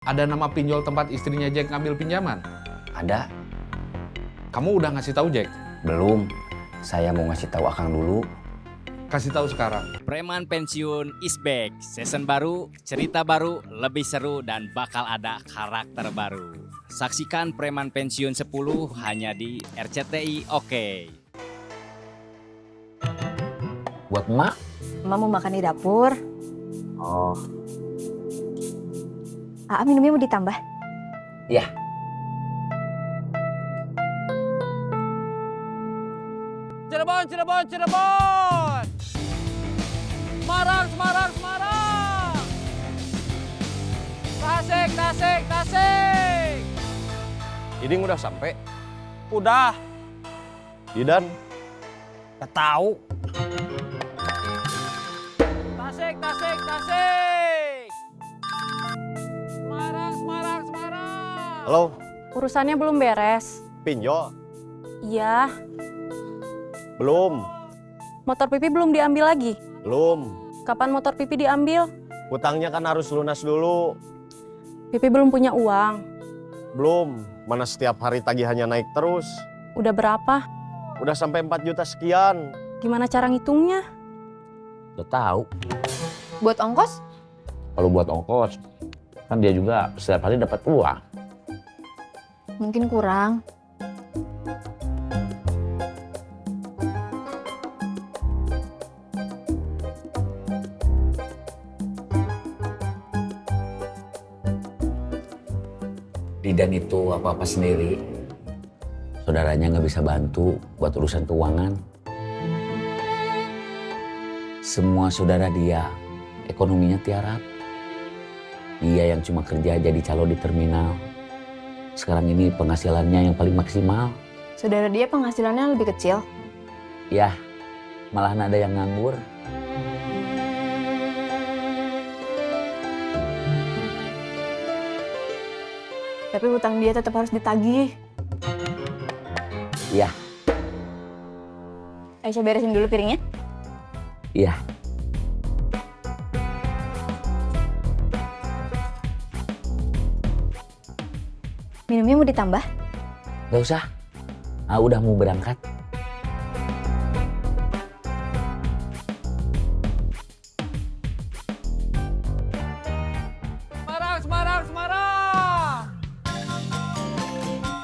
Ada nama pinjol tempat istrinya Jack ngambil pinjaman? Ada? Kamu udah ngasih tahu Jack? Belum. Saya mau ngasih tahu Akang dulu. Kasih tahu sekarang. Preman pensiun is back. Season baru, cerita baru, lebih seru dan bakal ada karakter baru. Saksikan Preman Pensiun 10 hanya di RCTI Oke. Buat emak? Emak mau makan di dapur. Oh, Minumnya mau ditambah? iya. Cirebon, Cirebon, Cirebon! Semarang, Semarang, Semarang! Tasik, Tasik, Tasik! Iding udah sampai? Udah, Didan? gak tahu. Tasik, Tasik, Tasik! Semarang, Semarang, Semarang! Halo, Urusannya belum beres. pinjol? Iya, Belum, motor Pipi belum diambil lagi. belum. Kapan motor Pipi diambil? Hutangnya kan harus lunas dulu. Pipi belum punya uang. Belum, mana setiap hari tagihannya naik terus. Udah berapa? Udah sampai 4 juta sekian. Gimana cara ngitungnya? Udah tahu. Buat ongkos? Kalau buat ongkos, kan dia juga setiap hari dapat uang. Mungkin kurang. Didan itu apa-apa sendiri. Saudaranya nggak bisa bantu buat urusan keuangan. Semua saudara dia, ekonominya tiarap. Dia yang cuma kerja jadi calo di terminal. Sekarang ini penghasilannya yang paling maksimal. Saudara dia penghasilannya lebih kecil. Ya, malahan ada yang nganggur. Tapi hutang dia tetap harus ditagih. Iya, Aisyah beresin dulu piringnya. iya. Minumnya mau ditambah? Gak usah. Udah mau berangkat. Semarang, Semarang, Semarang!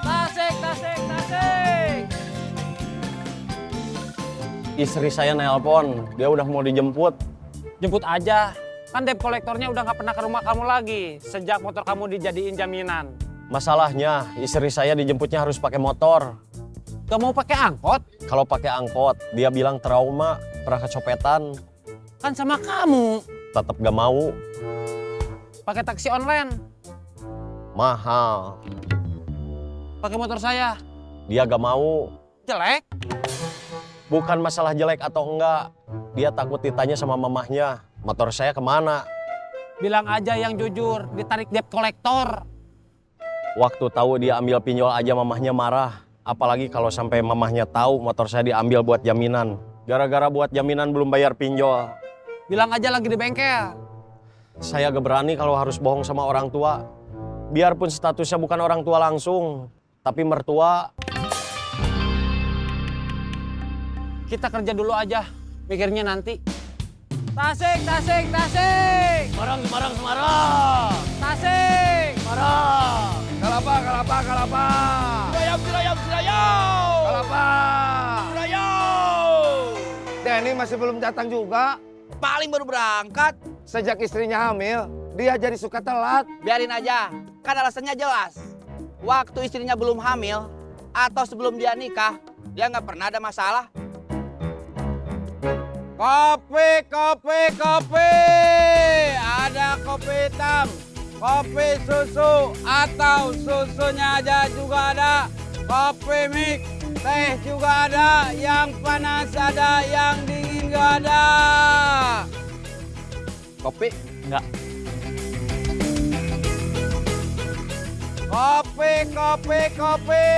Tasik, Tasik, Tasik! Istri saya nelpon, dia udah mau dijemput. Jemput aja. Kan debt kolektornya udah nggak pernah ke rumah kamu lagi sejak motor kamu dijadiin jaminan. Masalahnya, istri saya dijemputnya harus pakai motor. Gak mau pakai angkot? Kalau pakai angkot, dia bilang trauma, pernah kecopetan. Kan sama kamu. Tetap gak mau, Pakai taksi online. mahal. Pakai motor saya. Dia gak mau. Jelek. Bukan masalah jelek atau enggak. Dia takut ditanya sama mamahnya, motor saya kemana? Bilang aja yang jujur, ditarik debt kolektor. Waktu tahu dia ambil pinjol aja mamahnya marah. Apalagi kalau sampai mamahnya tahu motor saya diambil buat jaminan. Gara-gara buat jaminan belum bayar pinjol. Bilang aja lagi di bengkel. Saya gak berani kalau harus bohong sama orang tua. Biarpun statusnya bukan orang tua langsung, tapi mertua. Kita kerja dulu aja, mikirnya nanti. Tasik, Tasik, Tasik! Semarang, Semarang, Semarang! Tasik! Semarang! Kalapa, kalapa, kalapa! Cirayam, Cirayam, Cirayam! Kalapa! Cirayam! Denny masih belum datang juga. Paling baru berangkat, Sejak istrinya hamil, dia jadi suka telat. biarin aja. Kan alasannya jelas. Waktu istrinya belum hamil, atau sebelum dia nikah, dia nggak pernah ada masalah. Kopi, kopi, kopi! Ada kopi hitam, kopi susu, atau susunya aja juga ada. Kopi mix, teh juga ada, yang panas ada, yang dingin juga ada. Kopi? Enggak. Kopi, kopi, kopi!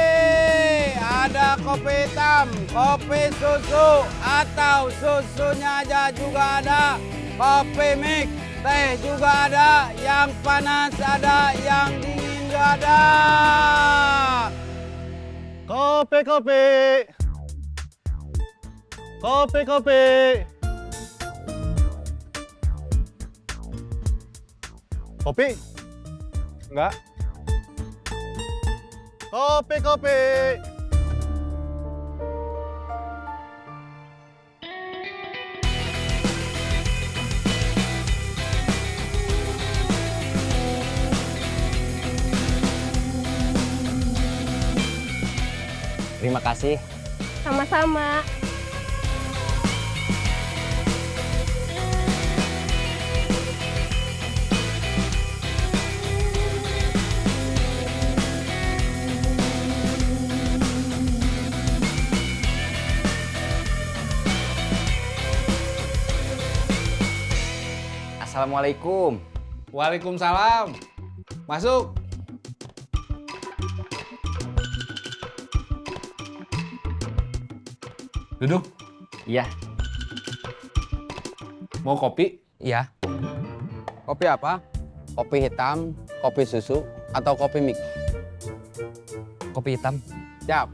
Ada kopi hitam, kopi susu, atau susunya aja juga ada. Kopi mix, teh juga ada, yang panas ada, yang dingin juga ada. Kopi, kopi. Kopi, kopi. Kopi? Enggak. Kopi, kopi. Terima kasih. Sama-sama. Assalamualaikum. Waalaikumsalam. Masuk. Duduk. Iya. Mau kopi? Iya. Kopi apa? Kopi hitam, kopi susu, atau kopi mix? Kopi hitam. Siap.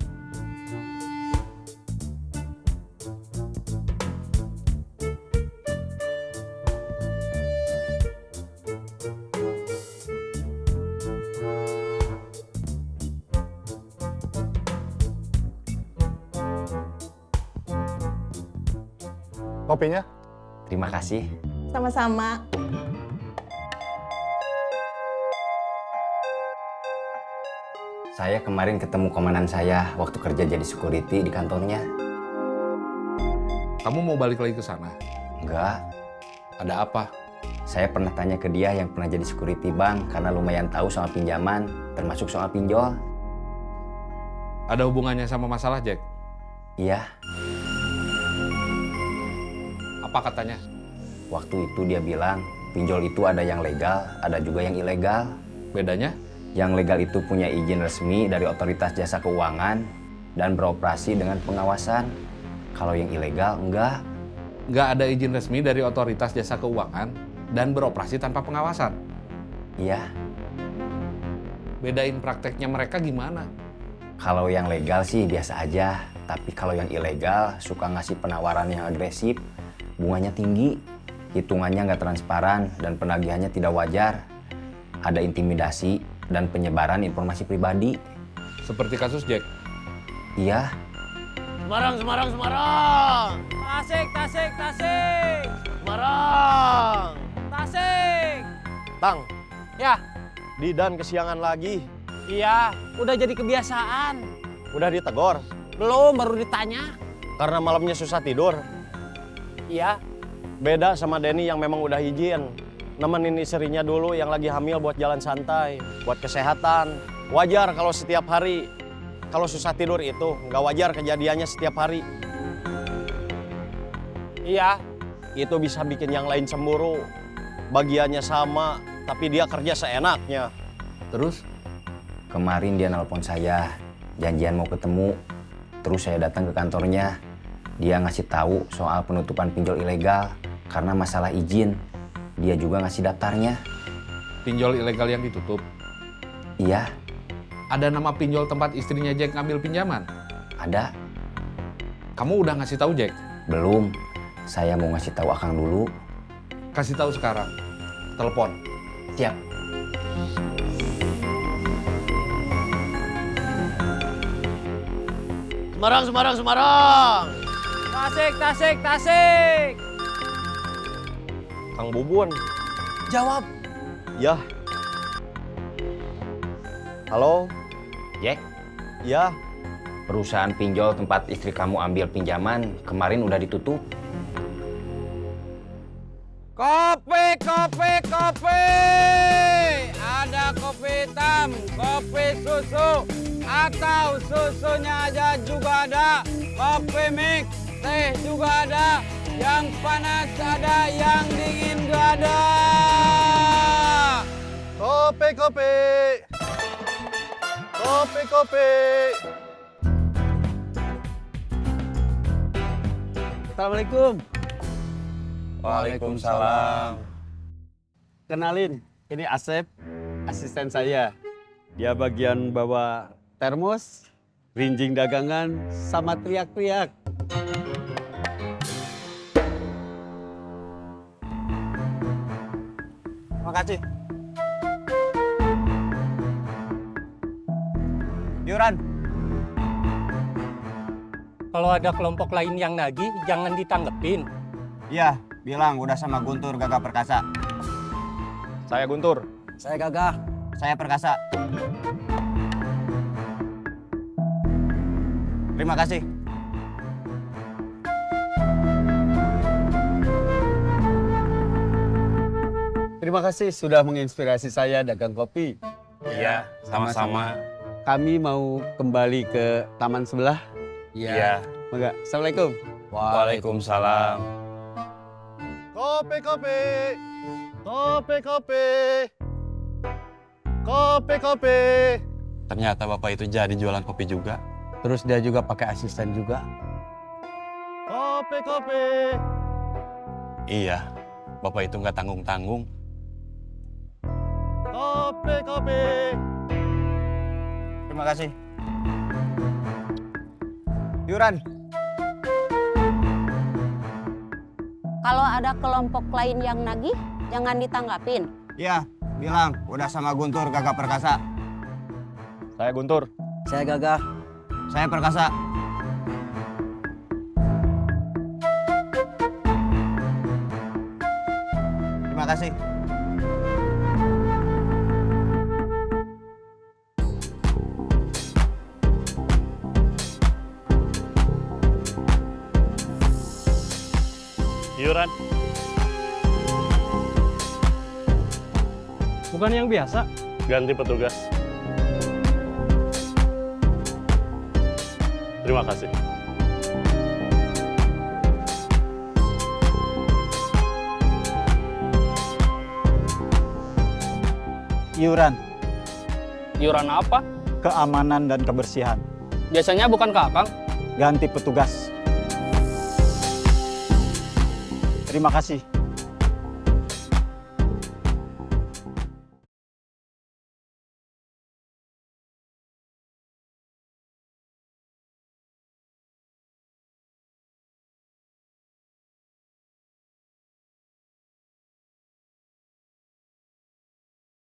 Kopinya? Terima kasih. Sama-sama. Saya kemarin ketemu komandan saya waktu kerja jadi security di kantornya. Kamu mau balik lagi ke sana? Enggak. Ada apa? Saya pernah tanya ke dia yang pernah jadi security bank karena lumayan tahu soal pinjaman, termasuk soal pinjol. Ada hubungannya sama masalah Jack? Iya. Apa katanya? Waktu itu dia bilang pinjol itu ada yang legal, ada juga yang ilegal. Bedanya? Yang legal itu punya izin resmi dari otoritas jasa keuangan dan beroperasi dengan pengawasan. Kalau yang ilegal, enggak. Nggak ada izin resmi dari otoritas jasa keuangan dan beroperasi tanpa pengawasan. Iya. Bedain prakteknya mereka gimana? Kalau yang legal sih biasa aja. Tapi kalau yang ilegal suka ngasih penawaran yang agresif, bunganya tinggi, hitungannya nggak transparan, dan penagihannya tidak wajar. Ada intimidasi dan penyebaran informasi pribadi. Seperti kasus Jack. Iya. Semarang, Semarang, Semarang. Tasik, Tasik, Tasik. Semarang. Tasik. Tang, Ya, Didan kesiangan lagi. iya. Udah jadi kebiasaan. Udah ditegor Belum, baru ditanya. karena malamnya susah tidur. Iya. Beda sama Denny yang memang udah izin. Nemenin istrinya dulu yang lagi hamil buat jalan santai, buat kesehatan. Wajar kalau setiap hari. Kalau susah tidur itu nggak wajar kejadiannya setiap hari. Iya. Itu bisa bikin yang lain cemburu. Bagiannya sama, tapi dia kerja seenaknya. Terus? Kemarin dia nelpon saya, janjian mau ketemu. Terus saya datang ke kantornya. Dia ngasih tahu soal penutupan pinjol ilegal karena masalah izin. Dia juga ngasih daftarnya. Pinjol ilegal yang ditutup. Iya, Ada nama pinjol tempat istrinya Jack ngambil pinjaman? ada. Kamu udah ngasih tahu Jack? Belum. Saya mau ngasih tahu Akang dulu. Kasih tahu sekarang. Telepon. Siap. Semarang, Semarang, Semarang. Tasik, Tasik, Tasik. Kang Bubun. Jawab. Ya. Halo? Jack, Ya. perusahaan pinjol tempat istri kamu ambil pinjaman kemarin udah ditutup. Kopi, kopi, kopi. Ada kopi hitam, kopi susu, atau susunya aja juga ada. Kopi mix, teh juga ada. Yang panas ada, yang dingin juga ada. Kopi, kopi. Kopi, kopi. Assalamualaikum. Waalaikumsalam. Kenalin, ini Asep, asisten saya. Dia bagian bawa termos, rinjing dagangan, sama teriak-teriak. Makasih. Yuran. Kalau ada kelompok lain yang nagih, jangan ditanggepin. Iya, bilang udah sama Guntur Gagah Perkasa. Saya Guntur. Saya Gagah. Saya Perkasa. Terima kasih. Terima kasih sudah menginspirasi saya dagang kopi. Iya, sama-sama. Kami mau kembali ke taman sebelah. Iya. Maka, Assalamualaikum. Waalaikumsalam. Kopi, kopi. Kopi, kopi. Kopi, kopi. Ternyata Bapak itu jadi jualan kopi juga. Terus dia juga pakai asisten juga. Kopi, kopi. Iya, Bapak itu nggak tanggung-tanggung. Kopi, kopi. Terima kasih. Yuran. Kalau ada kelompok lain yang nagih, jangan ditanggapin. Iya, bilang udah sama Guntur Gagah Perkasa. Saya Guntur. Saya Gagah. Saya Perkasa. Terima kasih. Yuran. Bukan yang biasa. Ganti petugas. Terima kasih. Yuran. Iuran apa? Keamanan dan kebersihan. Biasanya bukan ke Akang. Ganti petugas. Terima kasih.